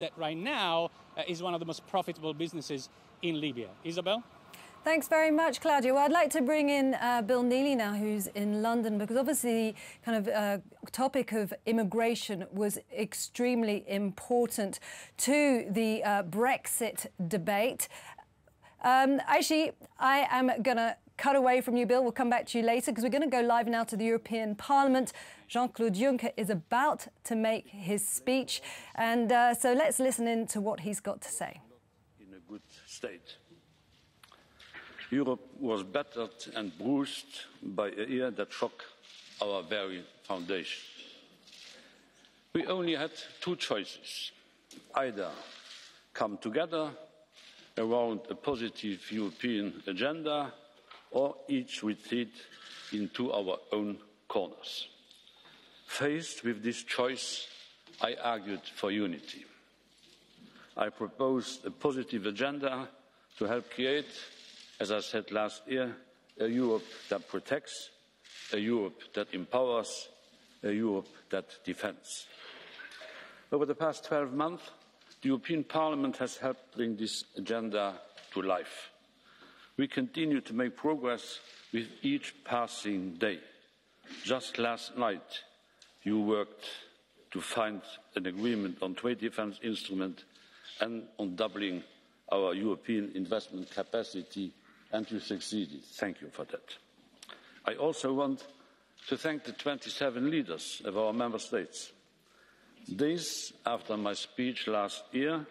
that right now is one of the most profitable businesses in Libya. Isabel? Thanks very much, Claudio. Well, I'd like to bring in Bill Neely now, who's in London, because obviously the kind of topic of immigration was extremely important to the Brexit debate. Actually, I am going to cut away from you, Bill. We'll come back to you later because we're going to go live now to the European Parliament. Jean-Claude Juncker is about to make his speech. And so let's listen in to what he's got to say. In a good state. Europe was battered and bruised by a year that shook our very foundation. We only had two choices: either come together around a positive European agenda, or each retreat into our own corners. Faced with this choice, I argued for unity. I proposed a positive agenda to help create, as I said last year, a Europe that protects, a Europe that empowers, a Europe that defends. Over the past 12 months, the European Parliament has helped bring this agenda to life. We continue to make progress with each passing day. Just last night, you worked to find an agreement on trade defence instrument and on doubling our European investment capacity, and you succeeded. Thank you for that. I also want to thank the 27 leaders of our member states. Days after my speech last year,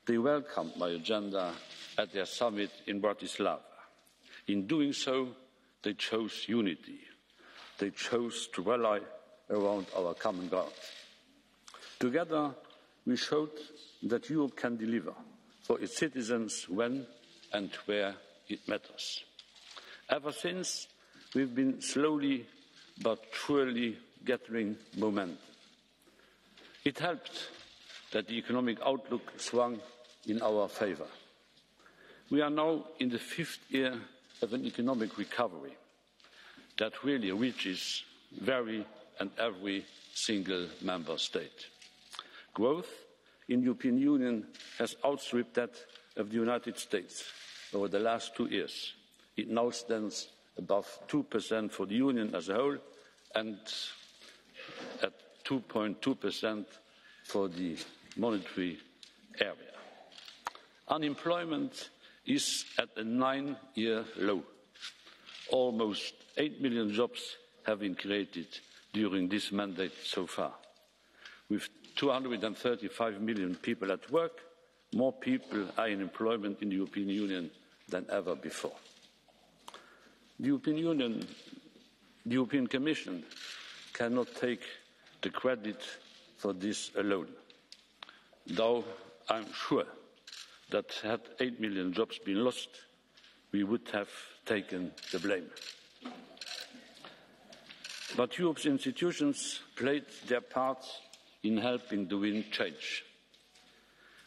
they welcomed my agenda at their summit in Bratislava. In doing so, they chose unity. They chose to rally around our common ground. Together, we showed that Europe can deliver for its citizens when and where it matters. Ever since, we've been slowly but surely gathering momentum. It helped that the economic outlook swung in our favour. We are now in the 5th year of an economic recovery that really reaches every single member state. Growth in the European Union has outstripped that of the United States over the last 2 years. It now stands above 2% for the Union as a whole and at 2.2% for the monetary area. Unemployment is at a 9-year low. Almost 8 million jobs have been created during this mandate so far. With 235 million people at work, more people are in employment in the European Union than ever before. The European Commission cannot take the credit for this alone, though I'm sure that had 8 million jobs been lost, we would have taken the blame. But Europe's institutions played their part in helping the wind change.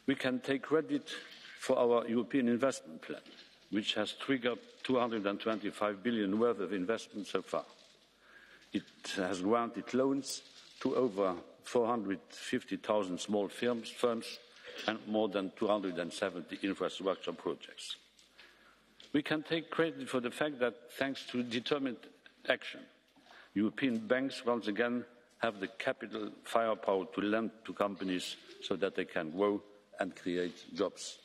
We can take credit for our European investment plan, which has triggered 225 billion worth of investment so far. It has granted loans to over 450,000 small firms and more than 270 infrastructure projects. We can take credit for the fact that, thanks to determined action, European banks once again have the capital firepower to lend to companies so that they can grow and create jobs.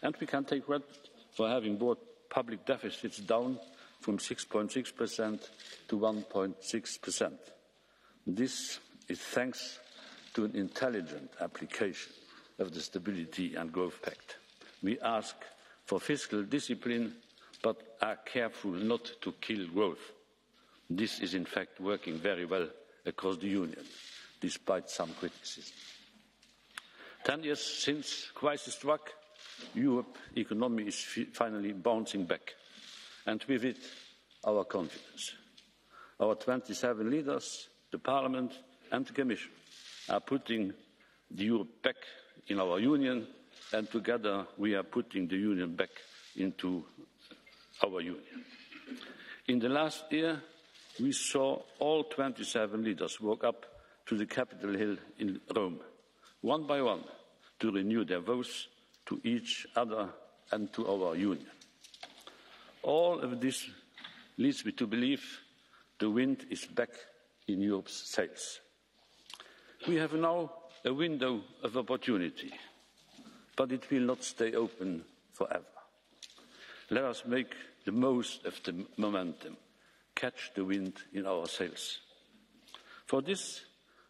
And we can take credit for having brought public deficits down from 6.6% to 1.6%. This is thanks to an intelligent application of the Stability and Growth Pact. We ask for fiscal discipline, but are careful not to kill growth. This is in fact working very well across the Union, despite some criticism. 10 years since crisis struck, Europe's economy is finally bouncing back, and with it, our confidence. Our 27 leaders, the Parliament and the Commission are putting the Europe back in our Union, and together we are putting the Union back into our Union. In the last year, we saw all 27 leaders walk up to the Capitol Hill in Rome, one by one, to renew their vows to each other and to our Union. All of this leads me to believe the wind is back in Europe's sails. We have now a window of opportunity, but it will not stay open forever. Let us make the most of the momentum, catch the wind in our sails. For this,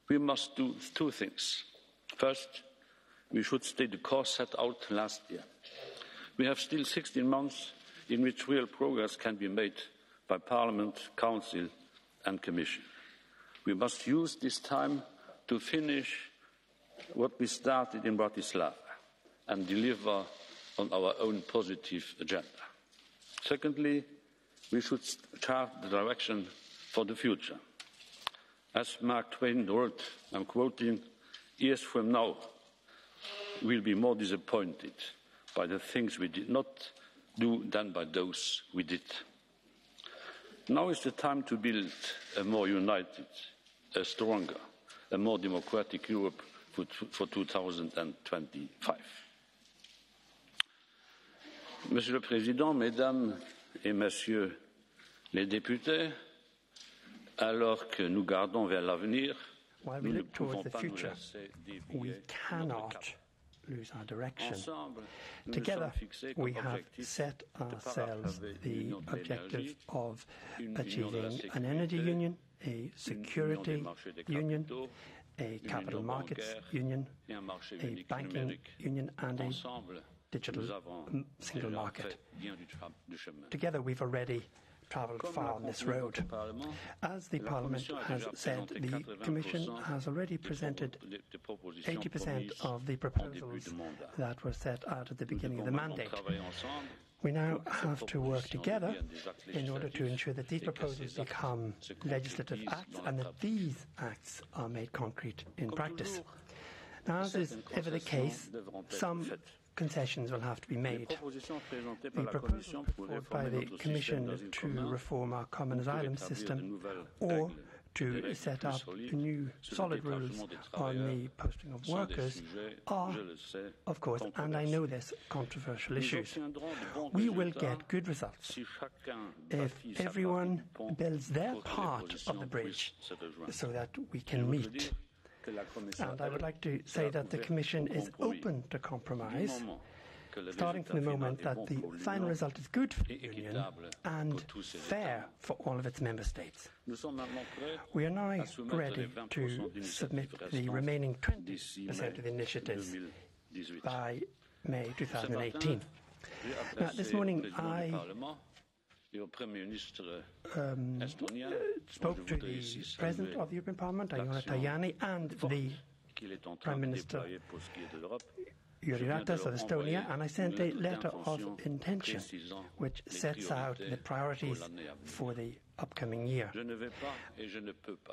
we must do two things. First, we should stay the course set out last year. We have still 16 months in which real progress can be made by Parliament, Council and Commission. We must use this time to finish what we started in Bratislava and deliver on our own positive agenda. Secondly, we should chart the direction for the future. As Mark Twain wrote, I'm quoting, "Years from now, we'll be more disappointed by the things we did not do than by those we did." Now is the time to build a more united, a stronger, a more democratic Europe for 2025. Monsieur le Président, Mesdames et Messieurs les députés, alors que nous gardons vers l'avenir, while we look towards the future, we cannot lose our direction. Together, we have set ourselves the objective of achieving an energy union, a security union, a capital markets union, a banking union, and a digital single market. Together, we've already travelled far on this road. As the Parliament has said, the Commission has already presented 80% of the proposals that were set out at the beginning of the mandate. We now have to work together in order to ensure that these proposals become legislative acts and that these acts are made concrete in practice. Now, as is ever the case, some concessions will have to be made. The proposal put forward by the Commission to reform our common asylum system or to set up new solid rules on the posting of workers are, of course, and I know this, controversial issues. We will get good results if everyone builds their part of the bridge so that we can meet. And I would like to say that the Commission is open to compromise, starting from the moment that the final result is good for the Union and fair for all of its member states. We are now ready to submit the remaining 20% of the initiatives by May 2018. Now, this morning I spoke to the President of the European Parliament, Iona Tajani, and the Prime Minister Jüri Ratas of Estonia, and I sent a letter of intention which sets out the priorities for the upcoming year.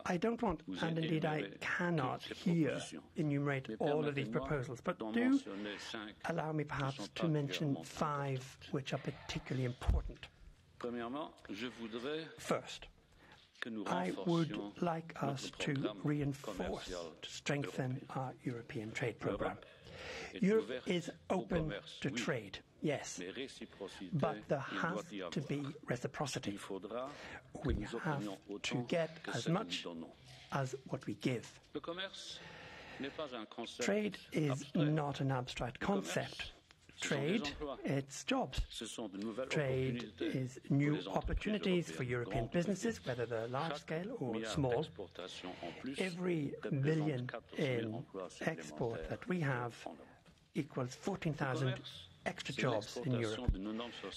I don't want, and indeed I cannot here enumerate all of these proposals, but do allow me perhaps to mention 5 which are particularly important. First, I would like us to reinforce, to strengthen our European trade programme. Europe is open to trade, yes, but there has to be reciprocity. We have to get as much as what we give. Trade is not an abstract concept. Trade, it's jobs. Trade is new opportunities for European businesses, whether they're large scale or small. Every billion in export that we have equals 14,000 extra jobs in Europe.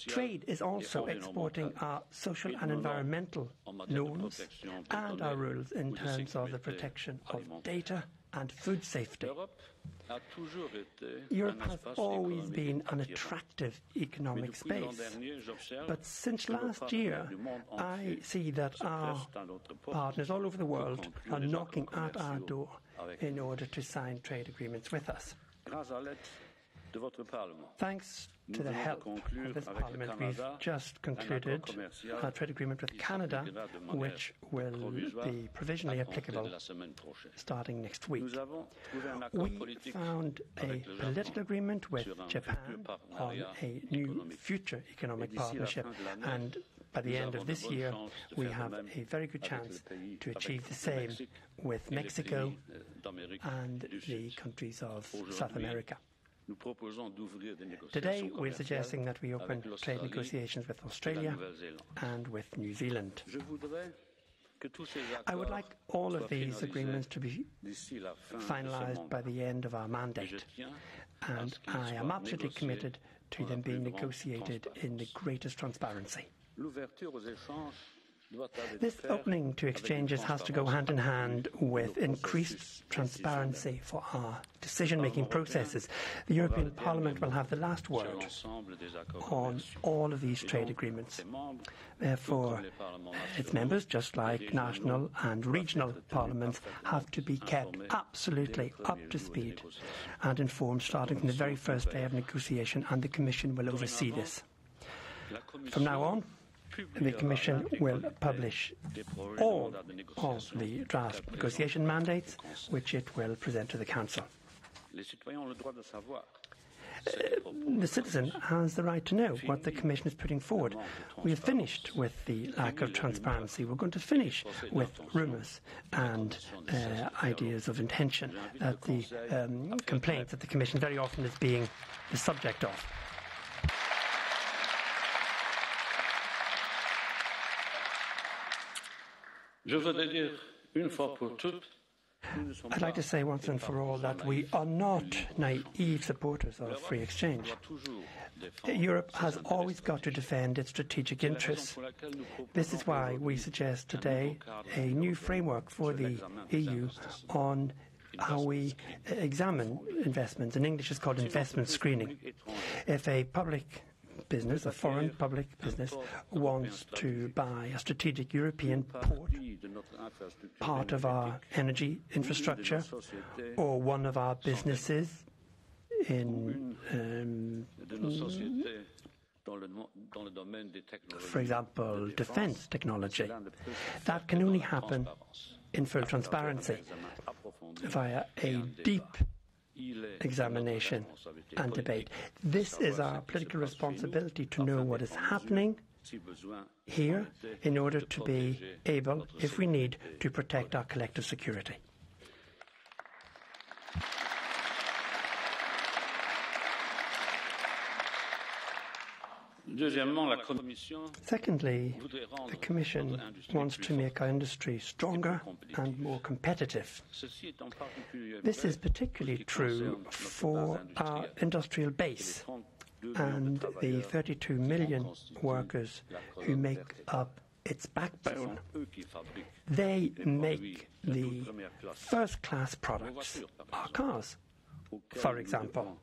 Trade is also exporting our social and environmental norms and our rules in terms of the protection of data and food safety. Europe has always been an attractive economic space, but since last year I see that our partners all over the world are knocking at our door in order to sign trade agreements with us. Thanks to the help of this Parliament, we've just concluded a trade agreement with Canada, which will be provisionally applicable starting next week. We found a political agreement with Japan on a new future economic partnership, and by the end of this year, we have a very good chance to achieve the same with Mexico and the countries of South America. Today, we're suggesting that we open trade negotiations with Australia and with New Zealand. I would like all of these agreements to be finalised by the end of our mandate, and I am absolutely committed to them being negotiated in the greatest transparency. This opening to exchanges has to go hand in hand with increased transparency for our decision-making processes. The European Parliament will have the last word on all of these trade agreements. Therefore, its members, just like national and regional parliaments, have to be kept absolutely up to speed and informed starting from the very first day of negotiation, and the Commission will oversee this. From now on, the Commission will publish all of the draft negotiation mandates, which it will present to the Council. The citizen has the right to know what the Commission is putting forward. We have finished with the lack of transparency. We're going to finish with rumours and ideas of intention that the complaints that the Commission very often is being the subject of. I'd like to say once and for all that we are not naive supporters of free exchange. Europe has always got to defend its strategic interests. This is why we suggest today a new framework for the EU on how we examine investments. In English, it's called investment screening. If a public business, a foreign public business, wants to buy a strategic European port, part of our energy infrastructure, or one of our businesses in, for example, defense technology, that can only happen in full transparency via a deep examination and debate. This is our political responsibility to know what is happening here in order to be able, if we need, to protect our collective security. Secondly, the Commission wants to make our industry stronger and more competitive. This is particularly true for our industrial base and the 32 million workers who make up its backbone. They make the first-class products, our cars, for example,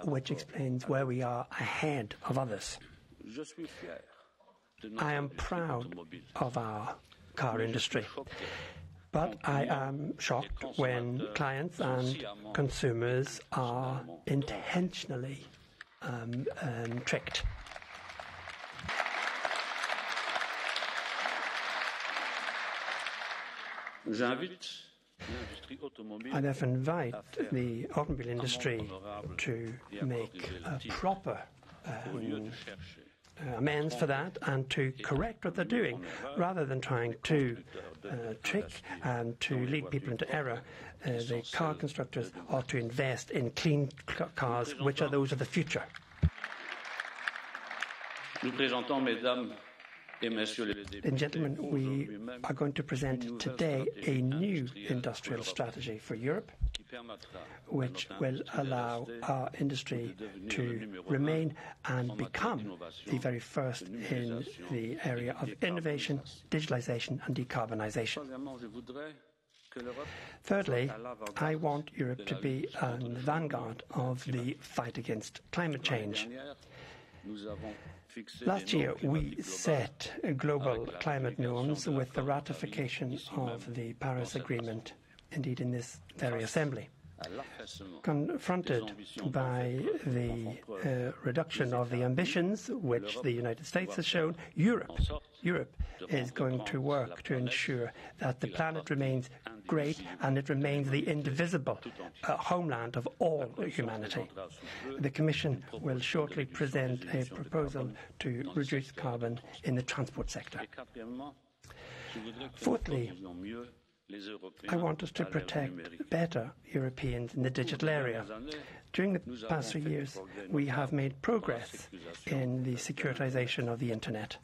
which explains where we are ahead of others. I am proud of our car industry, but I am shocked when clients and consumers are intentionally tricked. I therefore invite the automobile industry to make proper amends for that and to correct what they're doing, rather than trying to trick and to lead people into error. The car constructors ought to invest in clean cars, which are those of the future. Ladies and gentlemen, we are going to present today a new industrial strategy for Europe, which will allow our industry to remain and become the very first in the area of innovation, digitalisation and decarbonisation. Thirdly, I want Europe to be in the vanguard of the fight against climate change. Last year, we set global climate norms with the ratification of the Paris Agreement, indeed in this very assembly. Confronted by the reduction of the ambitions which the United States has shown, Europe is going to work to ensure that the planet remains great and it remains the indivisible homeland of all humanity. The Commission will shortly present a proposal to reduce carbon in the transport sector. Fourthly, I want us to protect better Europeans in the digital area. During the past 3 years, we have made progress in the securitization of the Internet.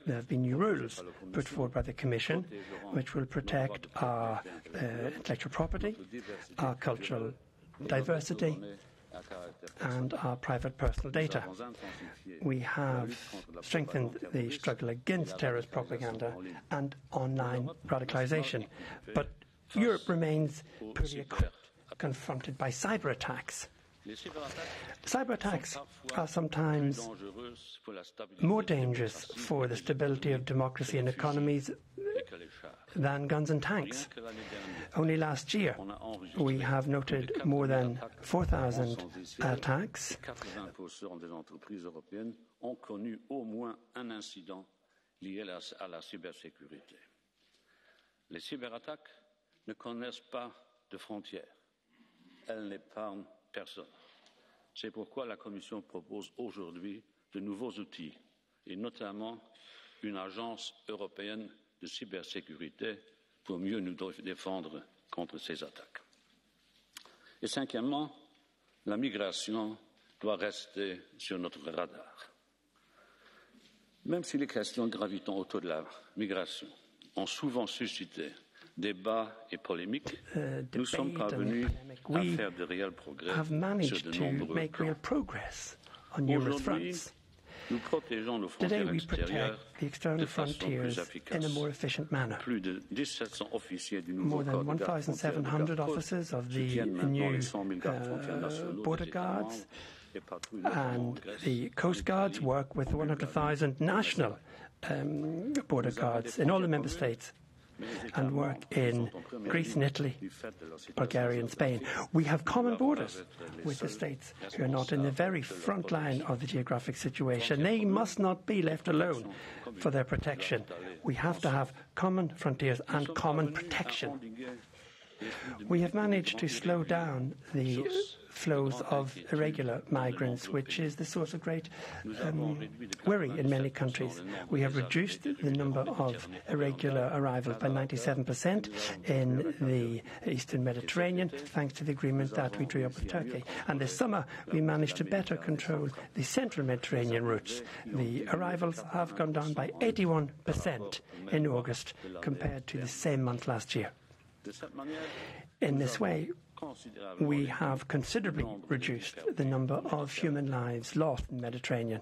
There have been new rules put forward by the Commission which will protect our intellectual property, our cultural diversity, and our private personal data. We have strengthened the struggle against terrorist propaganda and online radicalization. But Europe remains poorly equipped, confronted by cyber attacks. Cyber attacks are sometimes more dangerous for the stability of democracy and economies than guns and tanks. Only last year, we have noted more than 4,000 attacks. 80% des entreprises européennes ont connu au moins un incident lié à la cybersécurité. Les cyberattaques ne connaissent pas de frontières. Elles n'épargnent personne. C'est pourquoi la Commission propose aujourd'hui de nouveaux outils, et notamment une agence européenne de cybersécurité pour mieux nous défendre contre ces attaques. Et cinquièmement, la migration doit rester sur notre radar. Même si les questions gravitant autour de la migration ont souvent suscité débats et polémiques, nous sommes parvenus à faire de réels progrès sur de nombreux plans. Aujourd'hui, nous protégeons nos frontières extérieures de façon plus efficace. Plus de 1700 officiers du nouveau code de garde frontières soutiennent maintenant les 100 000 gardes frontières nationaux border guards and the coast guards work with 100,000 national border guards in all the member states and work in Greece and Italy, Bulgaria and Spain. We have common borders with the states who are not in the very front line of the geographic situation. They must not be left alone for their protection. We have to have common frontiers and common protection. We have managed to slow down the flows of irregular migrants, which is the source of great worry in many countries. We have reduced the number of irregular arrivals by 97% in the Eastern Mediterranean, thanks to the agreement that we drew up with Turkey. And this summer, we managed to better control the Central Mediterranean routes. The arrivals have gone down by 81% in August compared to the same month last year. In this way, we have considerably reduced the number of human lives lost in the Mediterranean.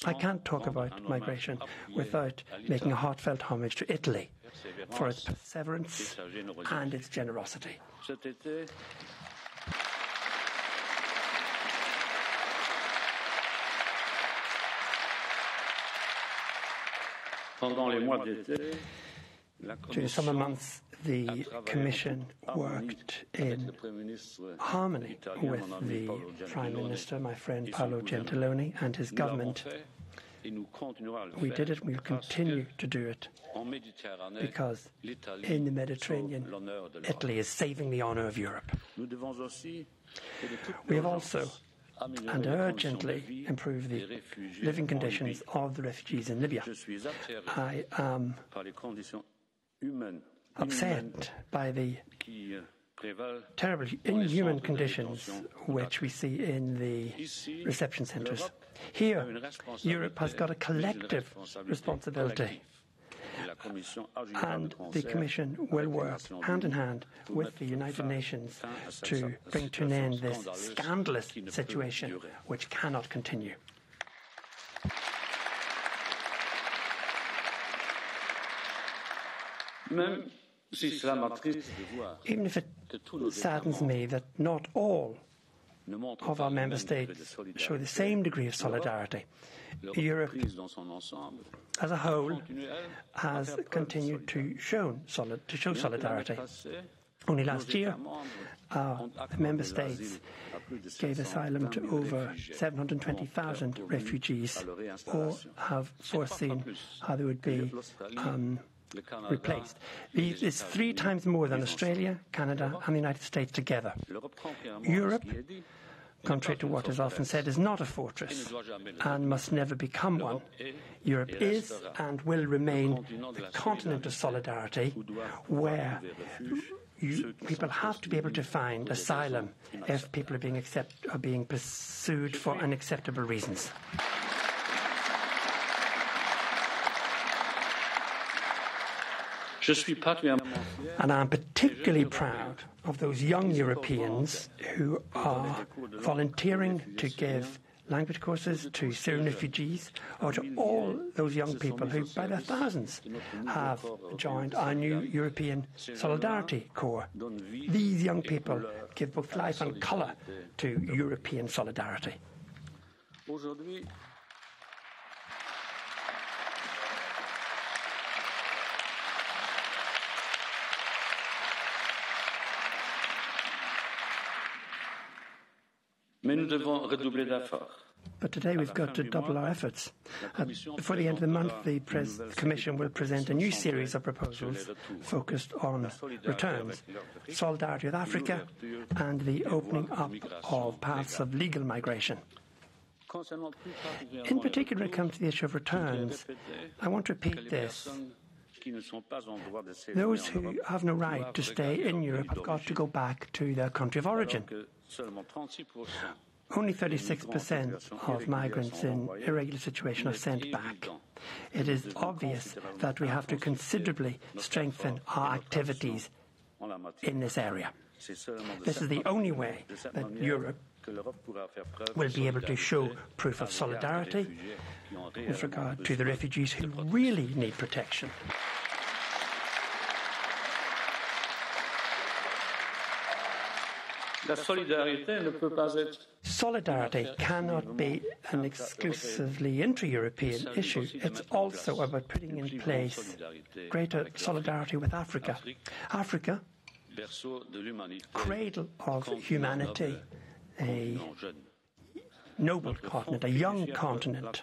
I can't talk about migration without making a heartfelt homage to Italy for its perseverance and its generosity. During the summer months, the Commission worked in harmony with the Prime Minister, my friend Paolo Gentiloni, and his government. We did it and we will continue to do it because in the Mediterranean, Italy is saving the honour of Europe. We have also and urgently improve the living conditions of the refugees in Libya. I am upset by the terribly inhuman conditions which we see in the reception centres. Here, Europe has got a collective responsibility, and the Commission will work hand in hand with the United Nations to bring to an end this scandalous situation which cannot continue. Even if it saddens me that not all of our member states show the same degree of solidarity. Europe as a whole has continued to show solidarity. Only last year, our member states gave asylum to over 720,000 refugees, or have foreseen how they would be replaced. This is 3 times more than Australia, Canada and the United States together. Europe, contrary to what is often said, is not a fortress and must never become one. Europe is and will remain the continent of solidarity, where people have to be able to find asylum if people are being pursued for unacceptable reasons. And I'm particularly proud of those young Europeans who are volunteering to give language courses to Syrian refugees, or to all those young people who, by their thousands, have joined our new European Solidarity Corps. These young people give both life and colour to European solidarity. But today we've got to double our efforts. Before the end of the month, the Commission will present a new series of proposals focused on returns, solidarity with Africa, and the opening up of paths of legal migration. In particular, when it comes to the issue of returns, I want to repeat this. Those who have no right to stay in Europe have got to go back to their country of origin. Only 36% of migrants in irregular situation are sent back. It is obvious that we have to considerably strengthen our activities in this area. This is the only way that Europe will be able to show proof of solidarity with regard to the refugees who really need protection. Solidarity cannot be an exclusively intra-European issue. It's also about putting in place greater solidarity with Africa. Africa, cradle of humanity, a noble continent, a young continent.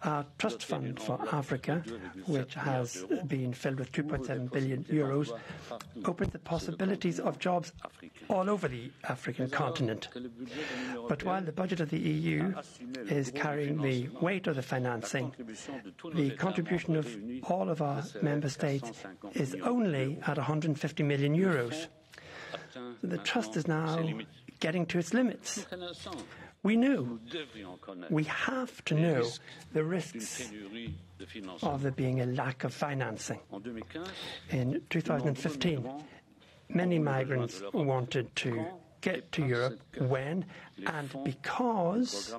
Our Trust Fund for Africa, which has been filled with 2.7 billion euros, opens the possibilities of jobs all over the African continent. But while the budget of the EU is carrying the weight of the financing, the contribution of all of our member states is only at 150 million euros. The trust is now getting to its limits. We have to know the risks of there being a lack of financing. In 2015, many migrants wanted to get to Europe when and because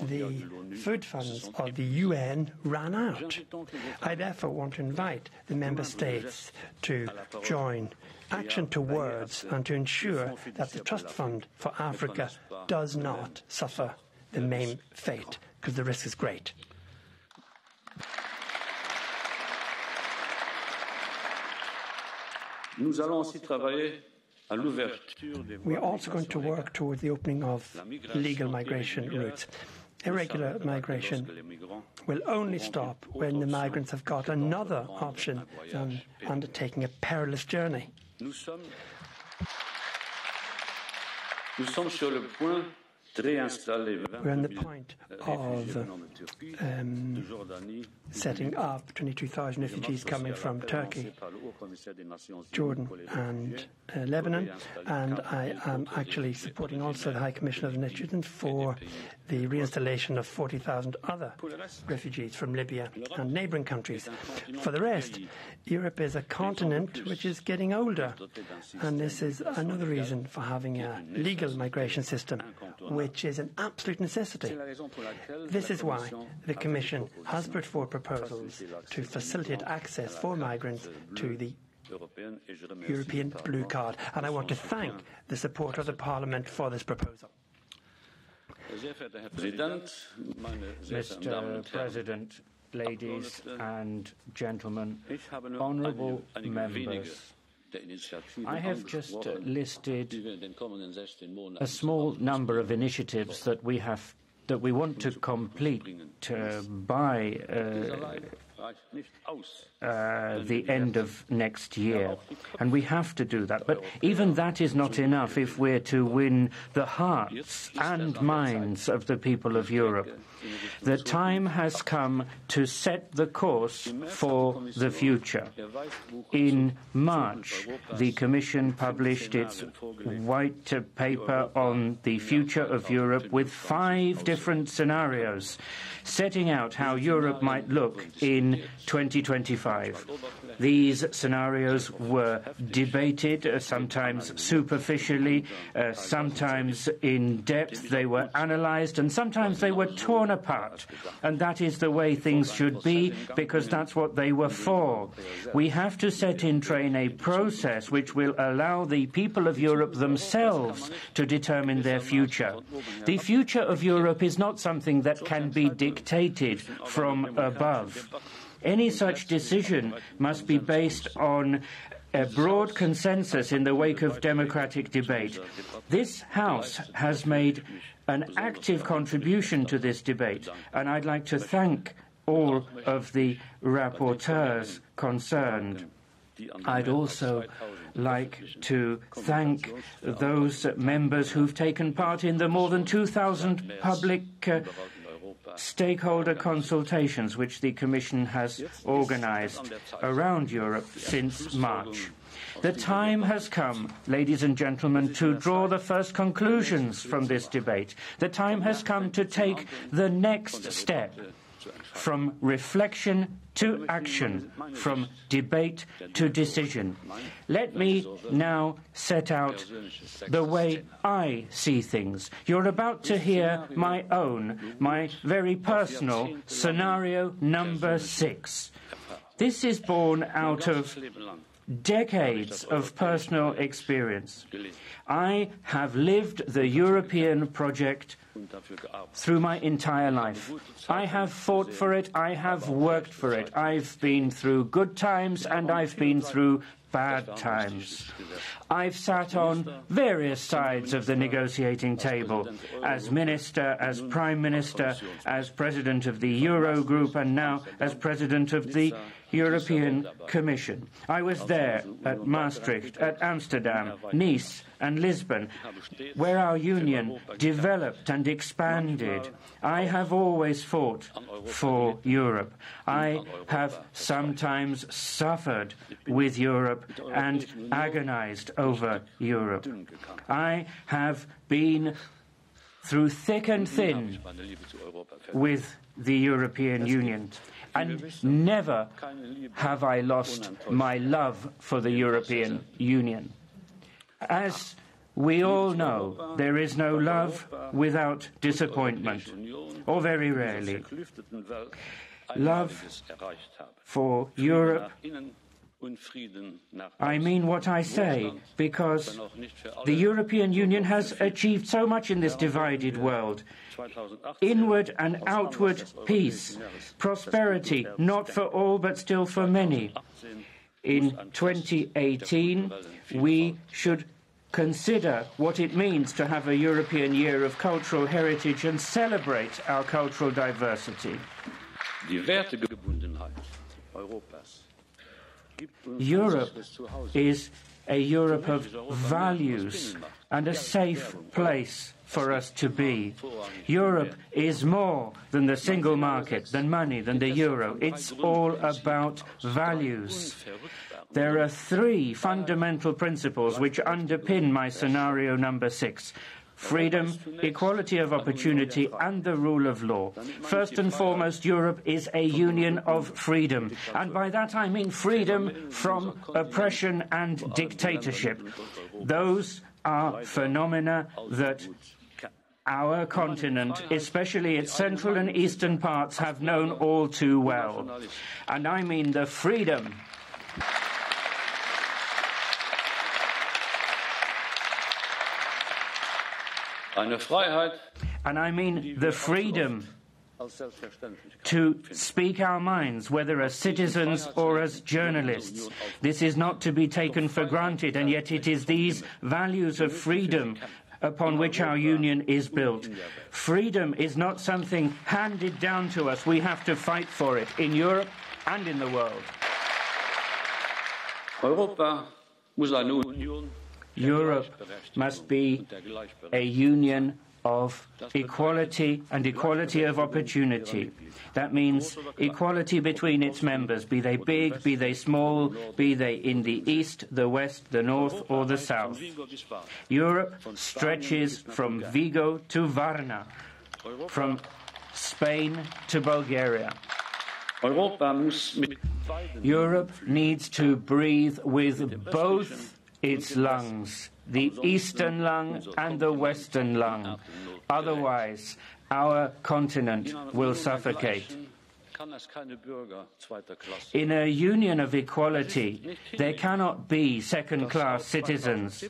the food funds of the UN ran out. I therefore want to invite the member states to join action to words and to ensure that the Trust Fund for Africa does not suffer the same fate, because the risk is great. We are also going to work towards the opening of legal migration routes. Irregular migration will only stop when the migrants have got another option than undertaking a perilous journey. We're on the point of setting up 22,000 refugees coming from Turkey, Jordan and Lebanon, and I am actually supporting also the High Commissioner of the United Nations for the reinstallation of 40,000 other refugees from Libya and neighbouring countries. For the rest, Europe is a continent which is getting older, and this is another reason for having a legal migration system, which is an absolute necessity. This is why the Commission has put forward proposals to facilitate access for migrants to the European Blue Card, and I want to thank the support of the Parliament for this proposal. Mr. President, ladies and gentlemen, honourable members, I have just listed a small number of initiatives that we want to complete by the end of next year. And we have to do that. But even that is not enough if we're to win the hearts and minds of the people of Europe. The time has come to set the course for the future. In March, the Commission published its white paper on the future of Europe with 5 different scenarios, setting out how Europe might look in 2025. These scenarios were debated, sometimes superficially, sometimes in depth. They were analysed, and sometimes they were torn apart. And that is the way things should be, because that's what they were for. We have to set in train a process which will allow the people of Europe themselves to determine their future. The future of Europe is not something that can be dictated from above. Any such decision must be based on a broad consensus in the wake of democratic debate. This House has made an active contribution to this debate, and I'd like to thank all of the rapporteurs concerned. I'd also like to thank those members who've taken part in the more than 2,000 public stakeholder consultations which the Commission has organised around Europe since March. The time has come, ladies and gentlemen, to draw the first conclusions from this debate. The time has come to take the next step, from reflection to action, from debate to decision. Let me now set out the way I see things. You're about to hear my very personal scenario number 6. This is born out of decades of personal experience. I have lived the European project through my entire life. I have fought for it, I have worked for it. I've been through good times and I've been through bad times. I've sat on various sides of the negotiating table, as minister, as prime minister, as president of the Eurogroup, and now as president of the European Commission. I was there at Maastricht, at Amsterdam, Nice and Lisbon, where our union developed and expanded. I have always fought for Europe. I have sometimes suffered with Europe and agonized over Europe. I have been through thick and thin with the European Union. And never have I lost my love for the European Union. As we all know, there is no love without disappointment, or very rarely. Love for Europe, I mean what I say, because the European Union has achieved so much in this divided world. Inward and outward peace, prosperity, not for all but still for many. In 2018, we should consider what it means to have a European Year of Cultural Heritage and celebrate our cultural diversity. Europe is a Europe of values and a safe place for us to be. Europe is more than the single market, than money, than the euro. It's all about values. There are 3 fundamental principles which underpin my scenario number 6. Freedom, equality of opportunity and the rule of law. First and foremost, Europe is a union of freedom. And by that I mean freedom from oppression and dictatorship. Those are phenomena that our continent, especially its central and eastern parts, have known all too well. And I mean the freedom And I mean the freedom to speak our minds, whether as citizens or as journalists. This is not to be taken for granted, and yet it is these values of freedom upon which our union is built. Freedom is not something handed down to us. We have to fight for it in Europe and in the world. Europe must be a union of equality and equality of opportunity. That means equality between its members, be they big, be they small, be they in the east, the west, the north or the south. Europe stretches from Vigo to Varna, from Spain to Bulgaria. Europe needs to breathe with both its lungs, the eastern lung and the western lung. Otherwise, our continent will suffocate. In a union of equality, there cannot be second-class citizens.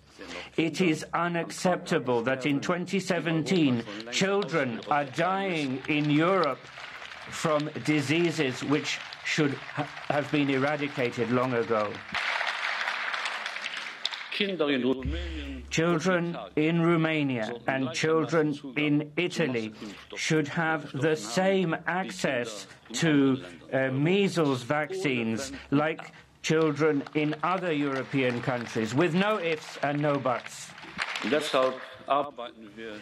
It is unacceptable that in 2017, children are dying in Europe from diseases which should have been eradicated long ago. Children in Romania and children in Italy should have the same access to measles vaccines like children in other European countries, with no ifs and no buts.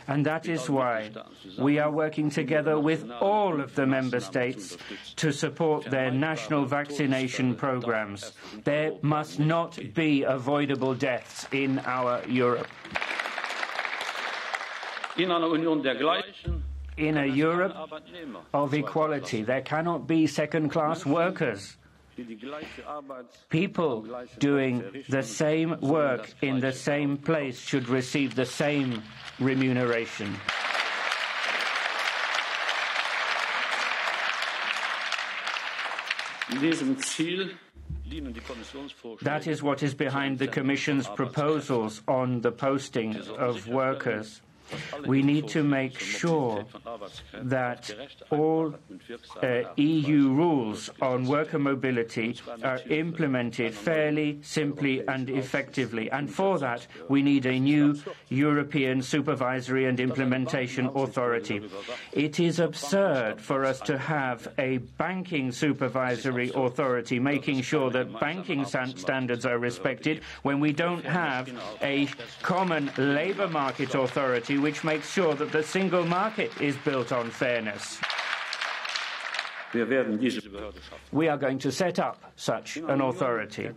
And that is why we are working together with all of the member states to support their national vaccination programs. There must not be avoidable deaths in our Europe. In a Europe of equality, there cannot be second-class workers. People doing the same work in the same place should receive the same remuneration. That is what is behind the Commission's proposals on the posting of workers. We need to make sure that all EU rules on worker mobility are implemented fairly, simply and effectively. And for that, we need a new European supervisory and implementation authority. It is absurd for us to have a banking supervisory authority making sure that banking standards are respected when we don't have a common labour market authority which makes sure that the single market is built on fairness. We are going to set up such an authority.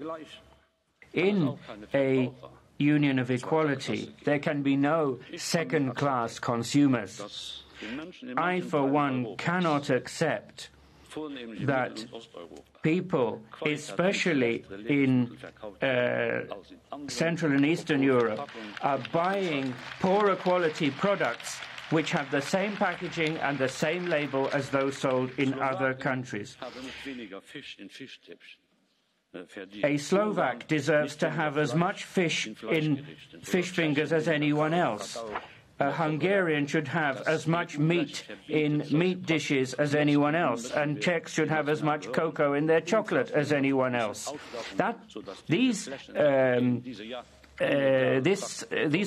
In a union of equality, there can be no second-class consumers. I, for one, cannot accept that people, especially in Central and Eastern Europe, are buying poorer quality products which have the same packaging and the same label as those sold in other countries. A Slovak deserves to have as much fish in fish fingers as anyone else. A Hungarian should have as much meat in meat dishes as anyone else, and Czechs should have as much cocoa in their chocolate as anyone else. These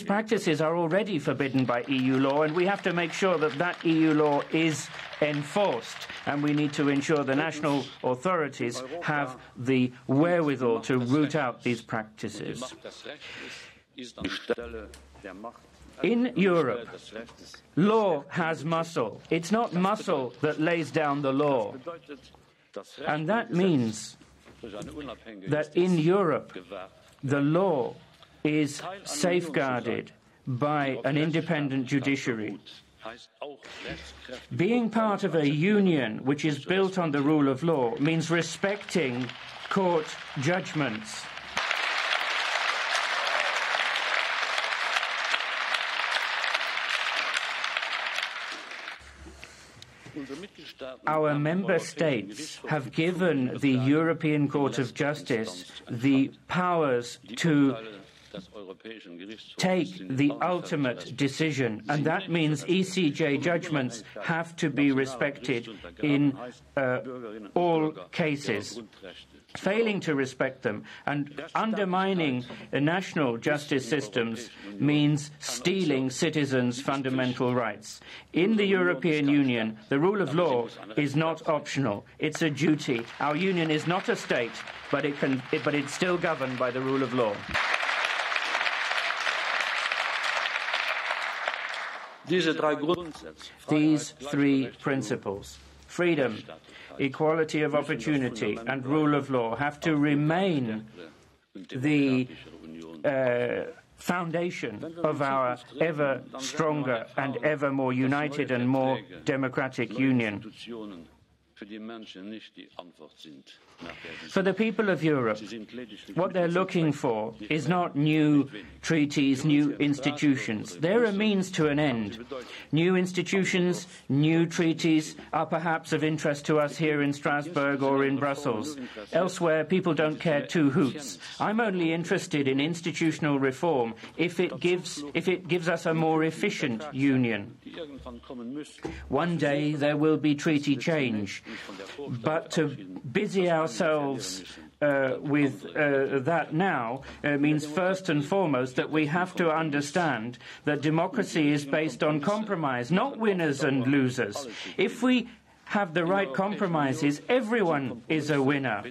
practices are already forbidden by EU law, and we have to make sure that that EU law is enforced, and we need to ensure the national authorities have the wherewithal to root out these practices. In Europe, law has muscle. It's not muscle that lays down the law. And that means that in Europe, the law is safeguarded by an independent judiciary. Being part of a union which is built on the rule of law means respecting court judgments. Our member states have given the European Court of Justice the powers to take the ultimate decision, and that means ECJ judgments have to be respected in all cases. Failing to respect them and undermining national justice systems means stealing citizens' fundamental rights. In the European Union, the rule of law is not optional. It's a duty. Our union is not a state, but it's still governed by the rule of law. These three principles, freedom, equality of opportunity and rule of law, have to remain the foundation of our ever stronger and ever more united and more democratic union. For the people of Europe, what they're looking for is not new treaties, new institutions. They're a means to an end. New institutions, new treaties are perhaps of interest to us here in Strasbourg or in Brussels. Elsewhere, people don't care two hoots. I'm only interested in institutional reform if it gives us a more efficient union. One day there will be treaty change, but to busy ourselves with that now means first and foremost that we have to understand that democracy is based on compromise, not winners and losers. If we have the right compromises, everyone is a winner.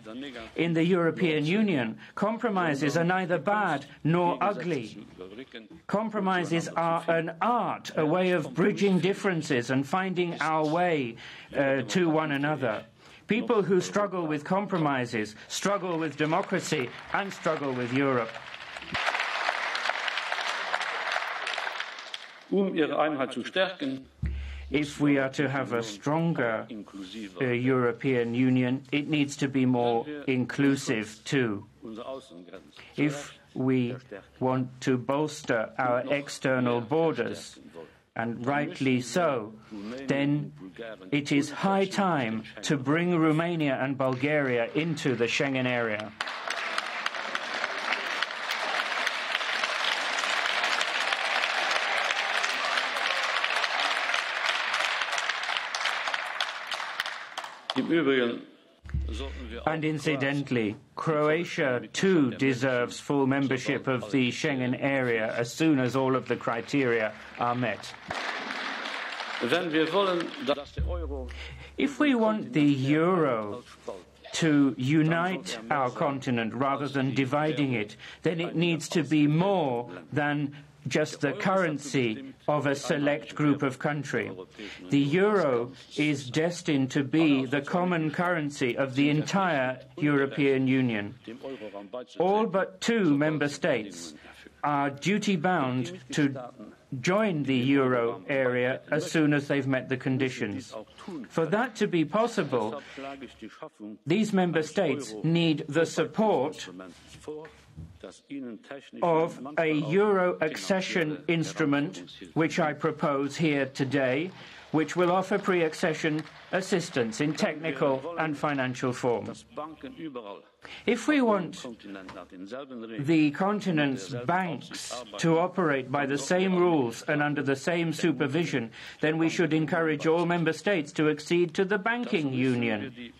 In the European Union, compromises are neither bad nor ugly. Compromises are an art, a way of bridging differences and finding our way to one another. People who struggle with compromises struggle with democracy and struggle with Europe. Ihre Einheit zu stärken, if we are to have a stronger European Union, it needs to be more inclusive too. If we want to bolster our external borders, and rightly so, then it is high time to bring Romania and Bulgaria into the Schengen area. And incidentally, Croatia too deserves full membership of the Schengen area as soon as all of the criteria are met. If we want the euro to unite our continent rather than dividing it, then it needs to be more than just the currency of a select group of countries. The euro is destined to be the common currency of the entire European Union. All but 2 member states are duty-bound to join the euro area as soon as they've met the conditions. For that to be possible, these member states need the support of a euro accession instrument, which I propose here today, which will offer pre-accession assistance in technical and financial form. If we want the continent's banks to operate by the same rules and under the same supervision, then we should encourage all member states to accede to the banking union.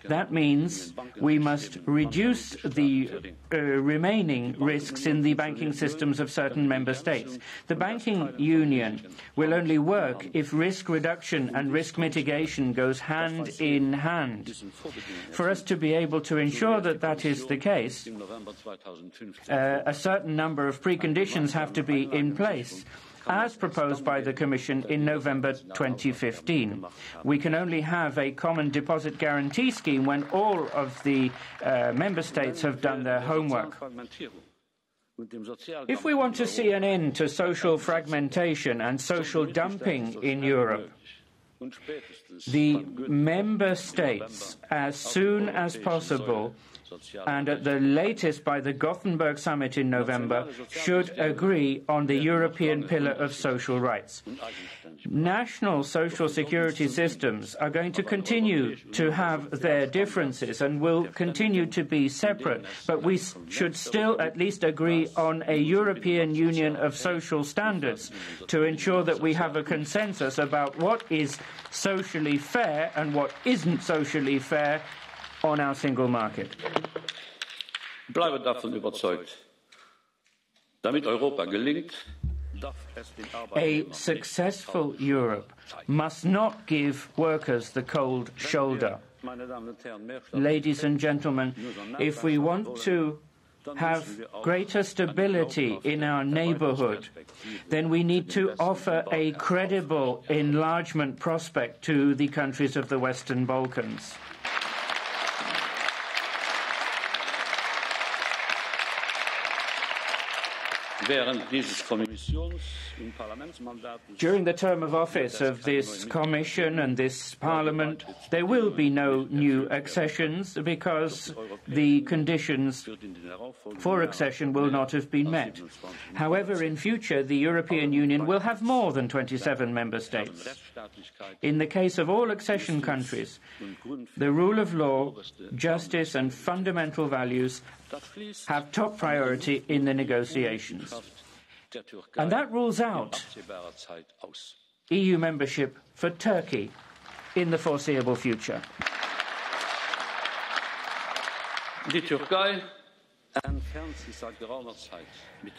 That means we must reduce the remaining risks in the banking systems of certain member states. The banking union will only work if risk reduction and risk mitigation goes hand in hand. For us to be able to ensure that that is the case, a certain number of preconditions have to be in place, as proposed by the Commission in November 2015. We can only have a common deposit guarantee scheme when all of the member states have done their homework. If we want to see an end to social fragmentation and social dumping in Europe, the member states, as soon as possible, and at the latest by the Gothenburg summit in November, should agree on the European Pillar of Social Rights. National social security systems are going to continue to have their differences and will continue to be separate, but we should still at least agree on a European Union of social standards to ensure that we have a consensus about what is socially fair and what isn't socially fair on our single market. Ich bleibe davon überzeugt, damit Europa gelingt, a successful Europe must not give workers the cold shoulder. Ladies and gentlemen, if we want to have greater stability in our neighbourhood, then we need to offer a credible enlargement prospect to the countries of the Western Balkans. During the term of office of this Commission and this Parliament, there will be no new accessions because the conditions for accession will not have been met. However, in future, the European Union will have more than 27 member states. In the case of all accession countries, the rule of law, justice and fundamental values have top priority in the negotiations. And that rules out EU membership for Turkey in the foreseeable future.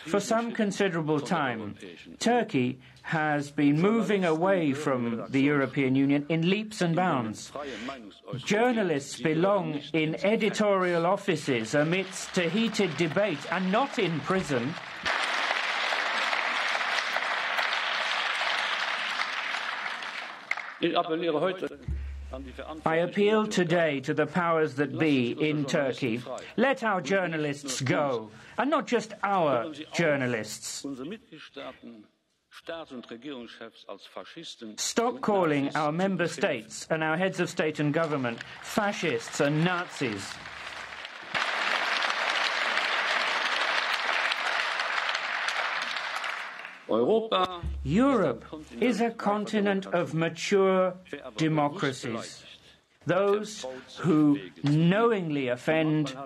For some considerable time, Turkey has been moving away from the European Union in leaps and bounds. Journalists belong in editorial offices amidst a heated debate and not in prison. I appeal today to the powers that be in Turkey. Let our journalists go, and not just our journalists. Stop calling our member states and our heads of state and government fascists and Nazis. Europe is a continent of mature democracies. Those who knowingly offend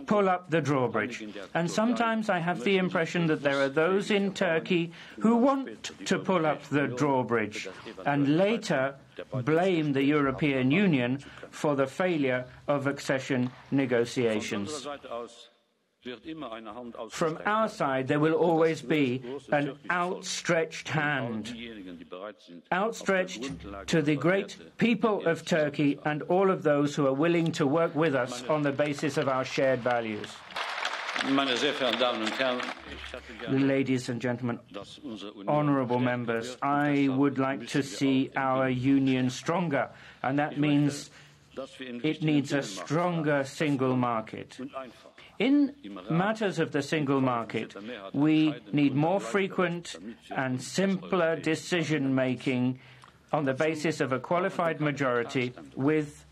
pull up the drawbridge. And sometimes I have the impression that there are those in Turkey who want to pull up the drawbridge and later blame the European Union for the failure of accession negotiations. From our side, there will always be an outstretched hand, outstretched to the great people of Turkey and all of those who are willing to work with us on the basis of our shared values. Ladies and gentlemen, honourable members, I would like to see our union stronger, and that means it needs a stronger single market. In matters of the single market, we need more frequent and simpler decision-making on the basis of a qualified majority with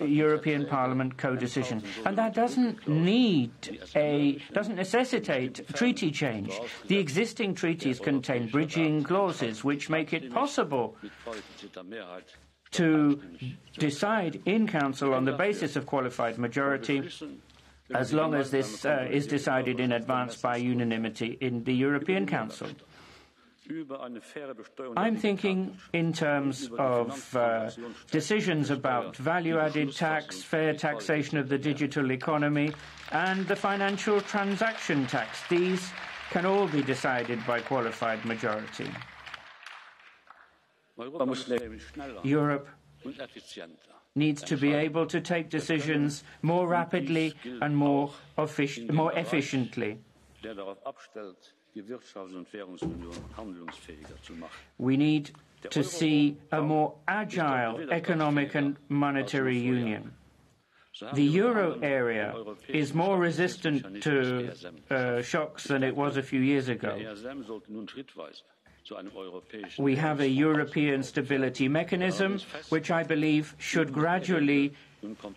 European Parliament co-decision. And that doesn't necessitate treaty change. The existing treaties contain bridging clauses which make it possible to decide in Council on the basis of qualified majority, as long as this is decided in advance by unanimity in the European Council. I'm thinking in terms of decisions about value-added tax, fair taxation of the digital economy, and the financial transaction tax. These can all be decided by qualified majority. Europe needs to be able to take decisions more rapidly and more efficiently. We need to see a more agile economic and monetary union. The euro area is more resistant to shocks than it was a few years ago. We have a European stability mechanism, which I believe should gradually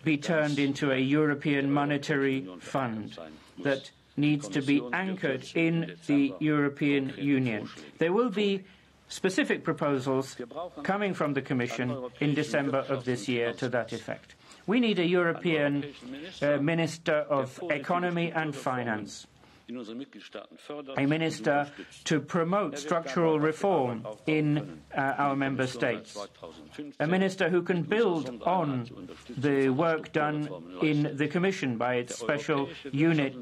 be turned into a European monetary fund that needs to be anchored in the European Union. There will be specific proposals coming from the Commission in December of this year to that effect. We need a European Minister of Economy and Finance, a minister to promote structural reform in our member states, a minister who can build on the work done in the Commission by its special unit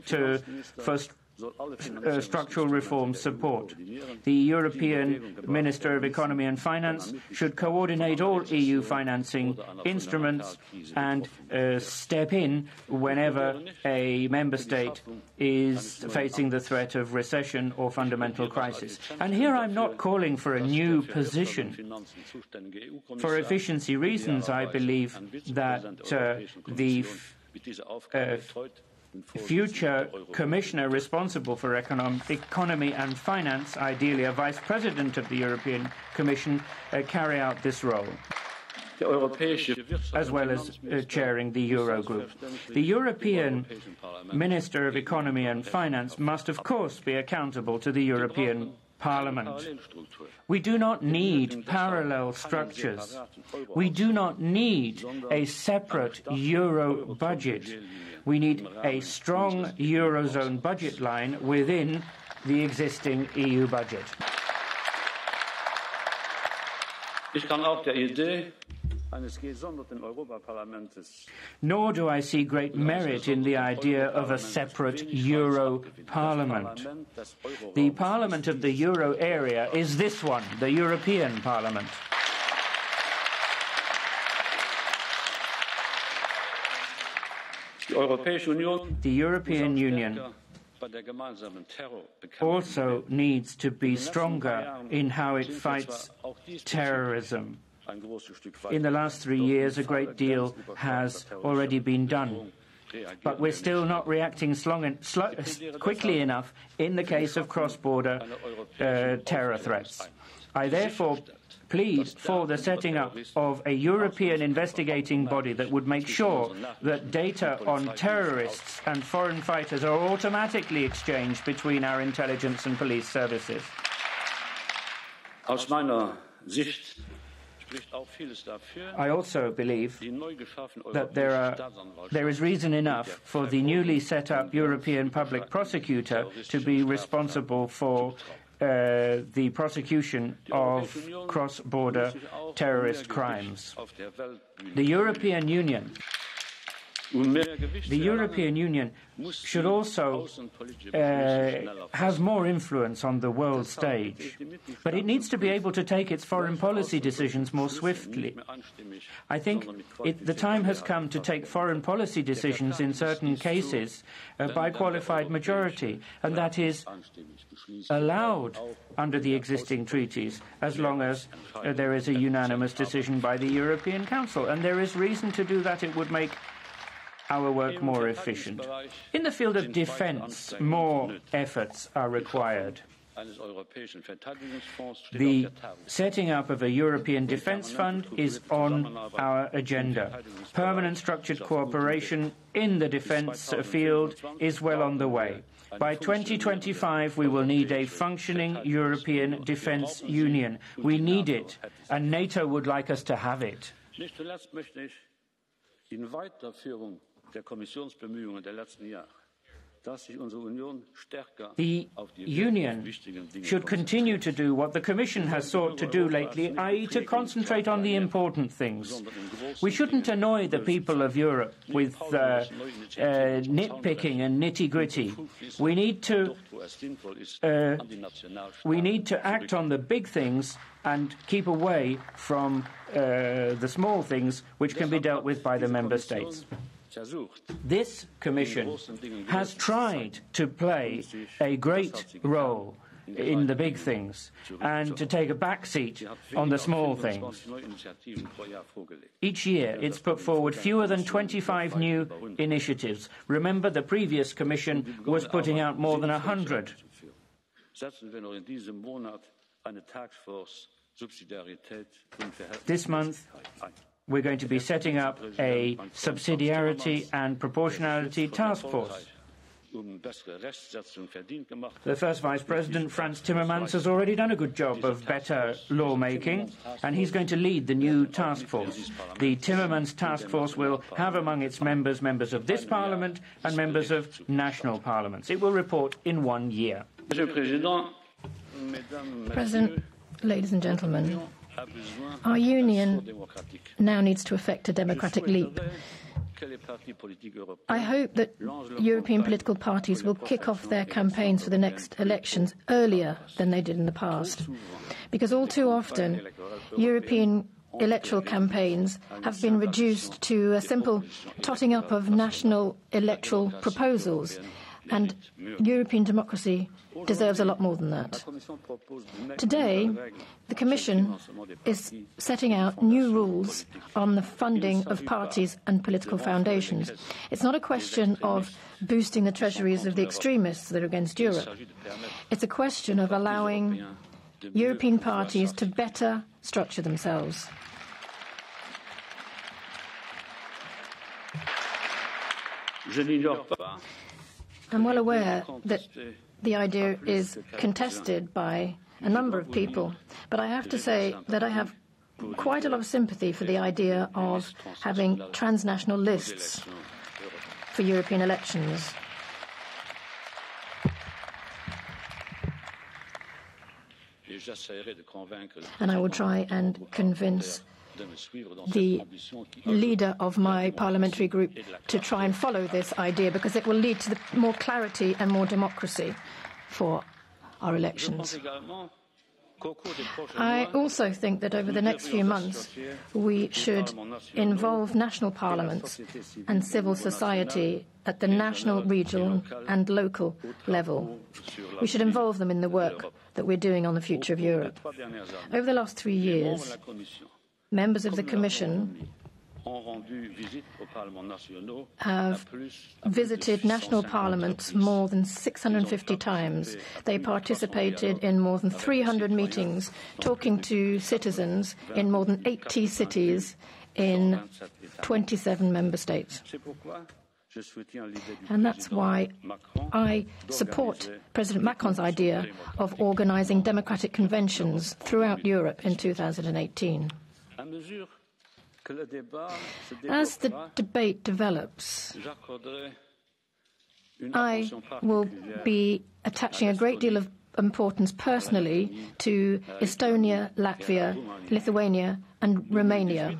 for structural reform support. The European Minister of Economy and Finance should coordinate all EU financing instruments and step in whenever a member state is facing the threat of recession or fundamental crisis. And here I'm not calling for a new position. For efficiency reasons, I believe that the future commissioner responsible for economy and finance, ideally a vice president of the European Commission, carry out this role, as well as chairing the Eurogroup. The European Minister of Economy and Finance must, of course, be accountable to the European Parliament. We do not need parallel structures. We do not need a separate Euro budget. We need a strong Eurozone budget line within the existing EU budget. Nor do I see great merit in the idea of a separate Euro Parliament. The Parliament of the Euro area is this one, the European Parliament. The European Union also needs to be stronger in how it fights terrorism. In the last 3 years, a great deal has already been done. But we're still not reacting quickly enough in the case of cross-border terror threats. I therefore plead for the setting up of a European investigating body that would make sure that data on terrorists and foreign fighters are automatically exchanged between our intelligence and police services. I also believe that there is reason enough for the newly set up European Public Prosecutor to be responsible for the prosecution of cross-border terrorist crimes. The European Union should also have more influence on the world stage, but it needs to be able to take its foreign policy decisions more swiftly. I think the time has come to take foreign policy decisions in certain cases by qualified majority, and that is allowed under the existing treaties as long as there is a unanimous decision by the European Council, and there is reason to do that. It would make our work more efficient. In the field of defence, more efforts are required. The setting up of a European Defence Fund is on our agenda. Permanent structured cooperation in the defence field is well on the way. By 2025, we will need a functioning European Defence Union. We need it, and NATO would like us to have it. The Union should continue to do what the Commission has sought to do lately, i.e. to concentrate on the important things. We shouldn't annoy the people of Europe with nitpicking and nitty-gritty. We need to act on the big things and keep away from the small things which can be dealt with by the member states. This Commission has tried to play a great role in the big things and to take a back seat on the small things. Each year it's put forward fewer than 25 new initiatives. Remember, the previous Commission was putting out more than 100. This month we're going to be setting up a subsidiarity and proportionality task force. The first Vice President, Frans Timmermans, has already done a good job of better lawmaking, and he's going to lead the new task force. The Timmermans task force will have among its members members of this Parliament and members of national parliaments. It will report in 1 year. President, ladies and gentlemen, our union now needs to effect a democratic leap. I hope that European political parties will kick off their campaigns for the next elections earlier than they did in the past, because all too often European electoral campaigns have been reduced to a simple totting up of national electoral proposals, and European democracy deserves a lot more than that. Today, the Commission is setting out new rules on the funding of parties and political foundations. It's not a question of boosting the treasuries of the extremists that are against Europe. It's a question of allowing European parties to better structure themselves. I'm well aware that the idea is contested by a number of people, but I have to say that I have quite a lot of sympathy for the idea of having transnational lists for European elections. And I will try and convince the leader of my parliamentary group to try and follow this idea, because it will lead to more clarity and more democracy for our elections. I also think that over the next few months we should involve national parliaments and civil society at the national, regional and local level. We should involve them in the work that we're doing on the future of Europe. Over the last 3 years, members of the Commission have visited national parliaments more than 650 times. They participated in more than 300 meetings, talking to citizens in more than 80 cities in 27 member states. And that's why I support President Macron's idea of organising democratic conventions throughout Europe in 2018. As the debate develops, I will be attaching a great deal of importance personally to Estonia, Latvia, Lithuania and Romania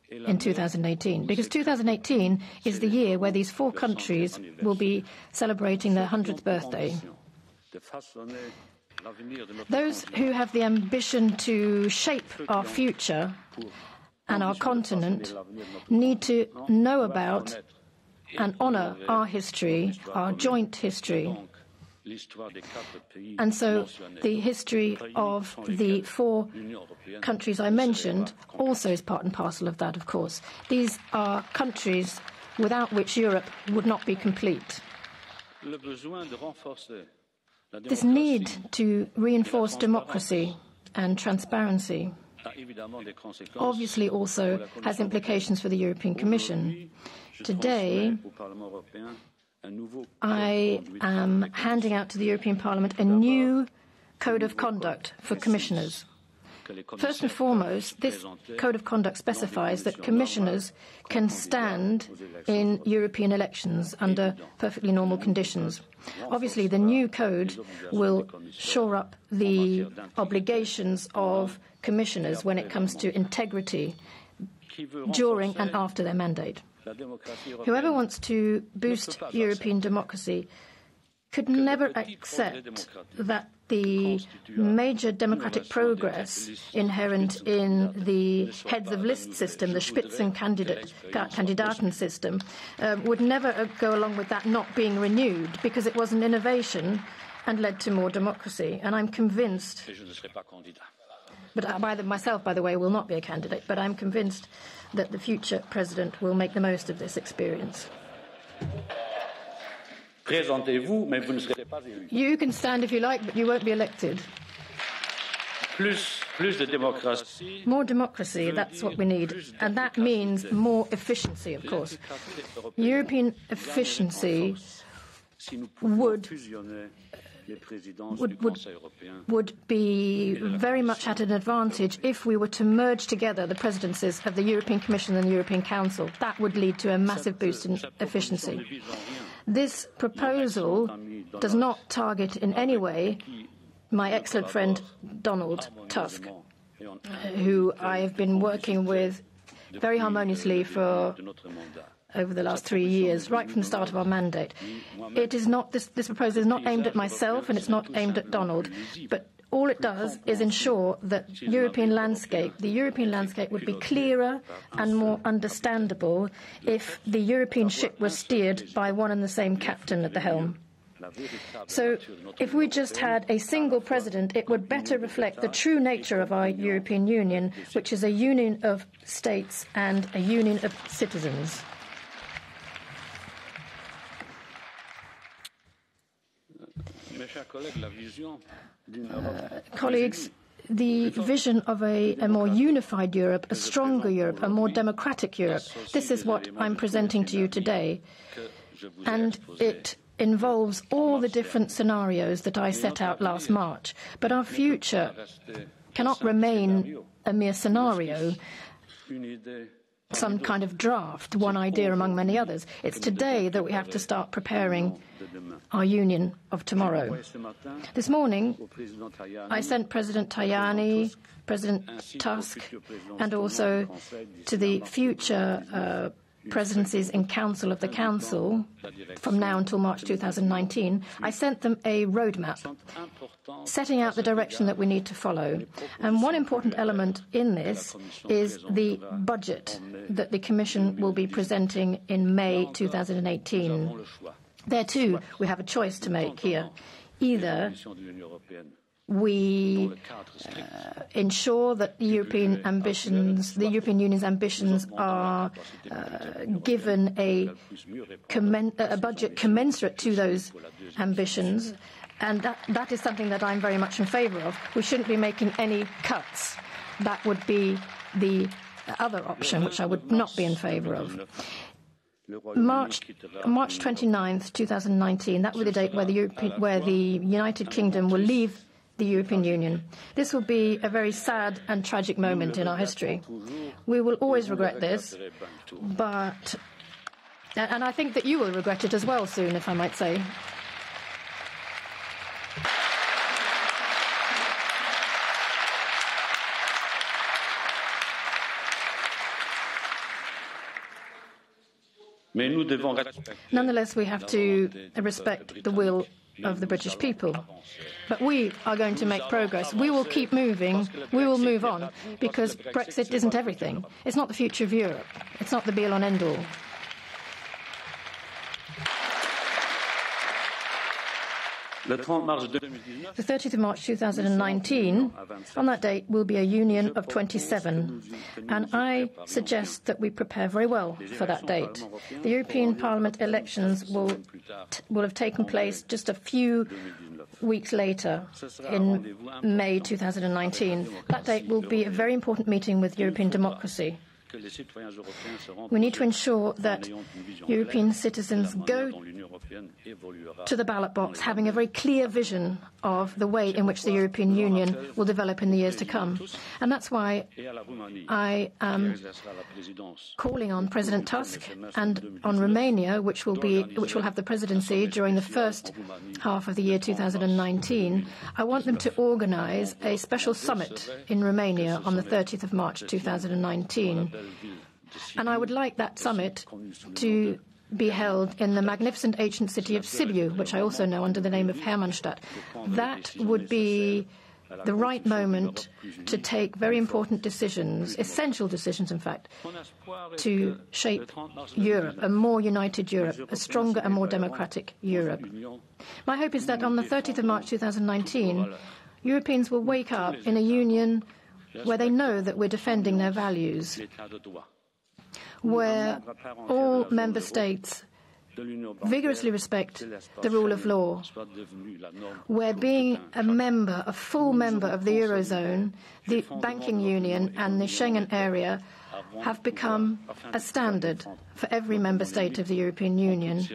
in 2018, because 2018 is the year where these 4 countries will be celebrating their 100th birthday. Those who have the ambition to shape our future and our continent need to know about and honour our history, our joint history. And so the history of the 4 countries I mentioned also is part and parcel of that, of course. These are countries without which Europe would not be complete. This need to reinforce democracy and transparency obviously also has implications for the European Commission. Today, I am handing out to the European Parliament a new code of conduct for commissioners. First and foremost, this code of conduct specifies that commissioners can stand in European elections under perfectly normal conditions. Obviously, the new code will shore up the obligations of commissioners when it comes to integrity during and after their mandate. Whoever wants to boost European democracy could never accept that the major democratic progress inherent in the heads of list system, the Spitzenkandidaten system, would never go along with that not being renewed, because it was an innovation and led to more democracy. And I'm convinced, but myself, by the way, will not be a candidate, but I'm convinced that the future president will make the most of this experience. You can stand if you like, but you won't be elected. More democracy, that's what we need. And that means more efficiency, of course. European efficiency would be very much at an advantage if we were to merge together the presidencies of the European Commission and the European Council. That would lead to a massive boost in efficiency. This proposal does not target in any way my excellent friend Donald Tusk, who I have been working with very harmoniously for over the last 3 years, right from the start of our mandate. It is not this proposal is not aimed at myself and it's not aimed at Donald, but all it does is ensure that the European landscape would be clearer and more understandable if the European ship was steered by one and the same captain at the helm. So if we just had a single president, it would better reflect the true nature of our European Union, which is a union of states and a union of citizens. Colleagues, the vision of a more unified Europe, a stronger Europe, a more democratic Europe, this is what I'm presenting to you today. And it involves all the different scenarios that I set out last March. But our future cannot remain a mere scenario, some kind of draft, one idea among many others. It's today that we have to start preparing our union of tomorrow. This morning, I sent President Tajani, President Tusk, and also to the future presidencies in Council of the Council from now until March 2019, I sent them a roadmap setting out the direction that we need to follow. And one important element in this is the budget that the Commission will be presenting in May 2018. There too, we have a choice to make here. Either we ensure that the European Union's ambitions are given a budget commensurate to those ambitions, and that is something that I'm very much in favour of. We shouldn't be making any cuts. That would be the other option, which I would not be in favour of. March 29th, 2019, that will be the date where the United Kingdom will leave the European Union. This will be a very sad and tragic moment in our history. We will always regret this, and I think that you will regret it as well soon, if I might say. Nonetheless, we have to respect the will of the British people. But we are going to make progress. We will keep moving. We will move on, because Brexit isn't everything. It's not the future of Europe. It's not the be-all and end-all. The 30th of March 2019, on that date, will be a union of 27. And I suggest that we prepare very well for that date. The European Parliament elections will have taken place just a few weeks later, in May 2019. That date will be a very important meeting with European democracy. We need to ensure that European citizens go to the ballot box having a very clear vision of the way in which the European Union will develop in the years to come. And that's why I am calling on President Tusk and on Romania, which will have the presidency during the first half of the year 2019. I want them to organise a special summit in Romania on the 30th of March 2019. And I would like that summit to be held in the magnificent ancient city of Sibiu, which I also know under the name of Hermannstadt. That would be the right moment to take very important decisions, essential decisions, in fact, to shape Europe, a more united Europe, a stronger and more democratic Europe. My hope is that on the 30th of March 2019, Europeans will wake up in a union where they know that we're defending their values, where all member states vigorously respect the rule of law, where being a full member of the Eurozone, the banking union and the Schengen area have become a standard for every member state of the European Union.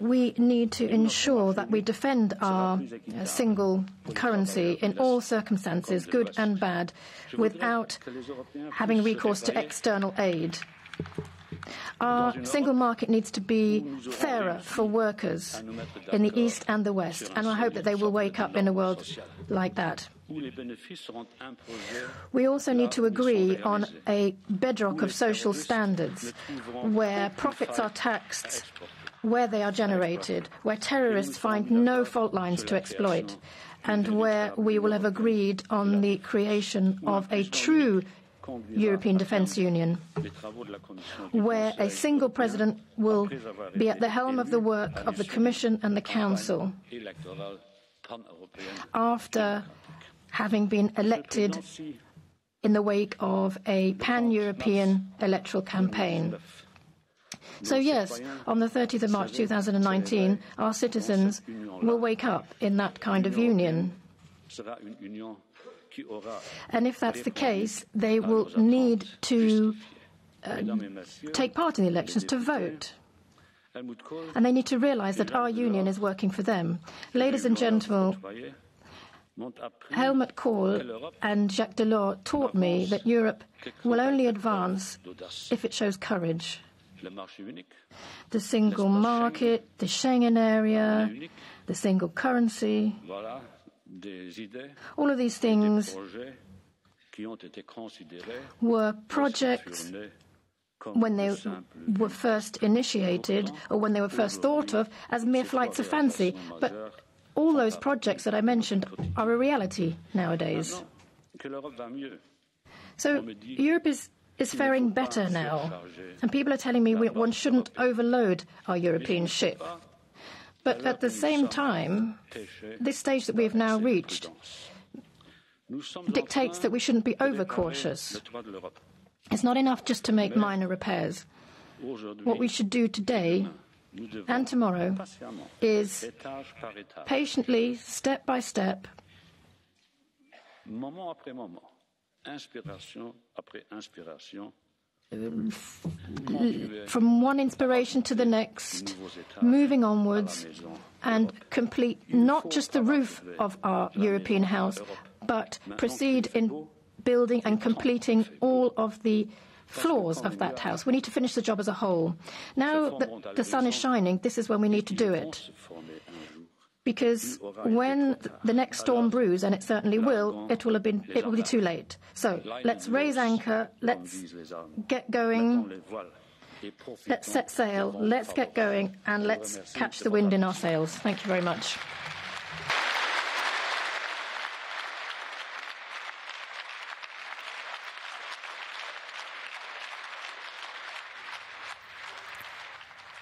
We need to ensure that we defend our single currency in all circumstances, good and bad, without having recourse to external aid. Our single market needs to be fairer for workers in the East and the West, and I hope that they will wake up in a world like that. We also need to agree on a bedrock of social standards, where profits are taxed where they are generated, where terrorists find no fault lines to exploit, and where we will have agreed on the creation of a true European Defence Union, where a single president will be at the helm of the work of the Commission and the Council, after having been elected in the wake of a pan-European electoral campaign. So yes, on the 30th of March 2019, our citizens will wake up in that kind of union. And if that's the case, they will need to take part in the elections, to vote. And they need to realize that our union is working for them. Ladies and gentlemen, Helmut Kohl and Jacques Delors taught me that Europe will only advance if it shows courage. The single market, the Schengen area, the single currency, all of these things were projects when they were first initiated or when they were first thought of as mere flights of fancy. But all those projects that I mentioned are a reality nowadays. So Europe is faring better now, and people are telling me one shouldn't overload our European ship. But at the same time, this stage that we have now reached dictates that we shouldn't be overcautious. It's not enough just to make minor repairs. What we should do today and tomorrow is patiently, step by step, from one inspiration to the next, moving onwards, and complete not just the roof of our European house, but proceed in building and completing all of the floors of that house. We need to finish the job as a whole. Now that the sun is shining, this is when we need to do it. Because when the next storm brews, and it certainly will, it will be too late. So let's raise anchor, let's get going, let's set sail, let's get going, and let's catch the wind in our sails. Thank you very much.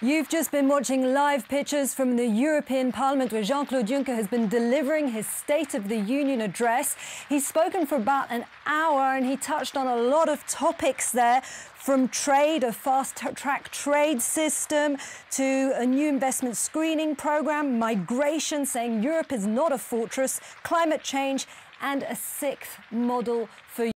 You've just been watching live pictures from the European Parliament, where Jean-Claude Juncker has been delivering his State of the Union address. He's spoken for about an hour and he touched on a lot of topics there, from trade, a fast-track trade system, to a new investment screening programme, migration, saying Europe is not a fortress, climate change, and a sixth model for